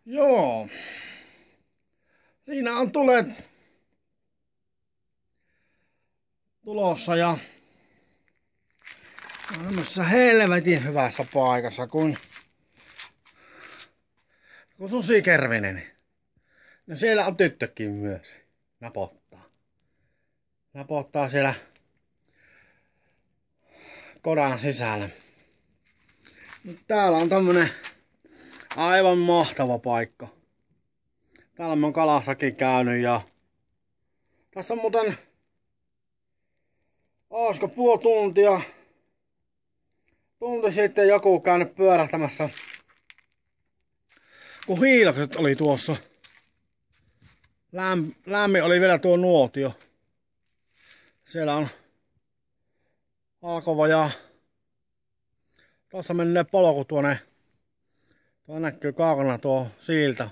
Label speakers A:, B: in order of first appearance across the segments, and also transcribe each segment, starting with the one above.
A: Joo. Siinä on tulet tulossa ja on tämmöisessä helvetin hyvässä paikassa kuin Susikervinen. No siellä on tyttökin myös. Napottaa siellä kodan sisällä. Nyt täällä on tämmönen aivan mahtava paikka. Täällä mä oon kalassakin käynyt ja tässä on muuten olisiko puoli tunti sitten joku käynyt pyörähtämässä, kun hiilakset oli tuossa. Lämmin oli vielä tuo nuotio. Siellä on alkova ja tuossa menee polku tuonne. Tuo näkyy kaukana tuo siiltä.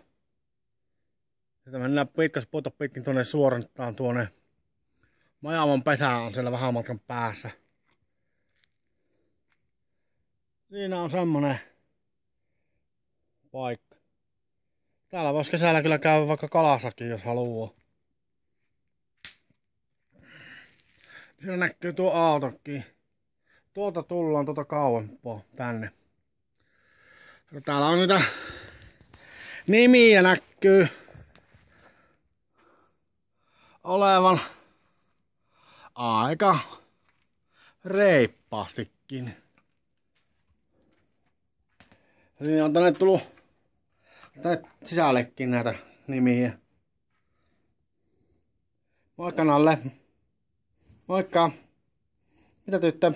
A: Sitten mennään pitkäs puuta pitkin tuonne suorantaan tuonne. Majavon pesä on siellä vähän matkan päässä. Siinä on semmonen paikka. Täällä voisi kesällä kyllä käydä vaikka kalassakin, jos haluaa. Siellä näkyy tuo autokin. Tuolta tullaan kauempaa tänne. Ja täällä on niitä nimiä näkyy olevan aika reippaastikin. Siinä on tänne tullut sisällekin näitä nimiä. Moikka Nalle. Moikka. Mitä tyttö?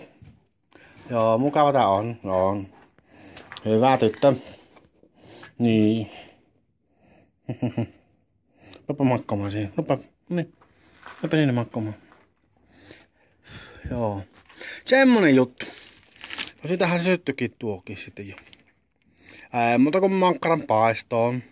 A: Joo, mukava tää on. On. Hyvä tyttö. Niin. Ruppa makkamaan siihen. Ruppa sinne makkamaan. Joo. Semmonen juttu. No sitähän se syttyikin tuokin sitten jo. Mutta kun makkaran paistoon.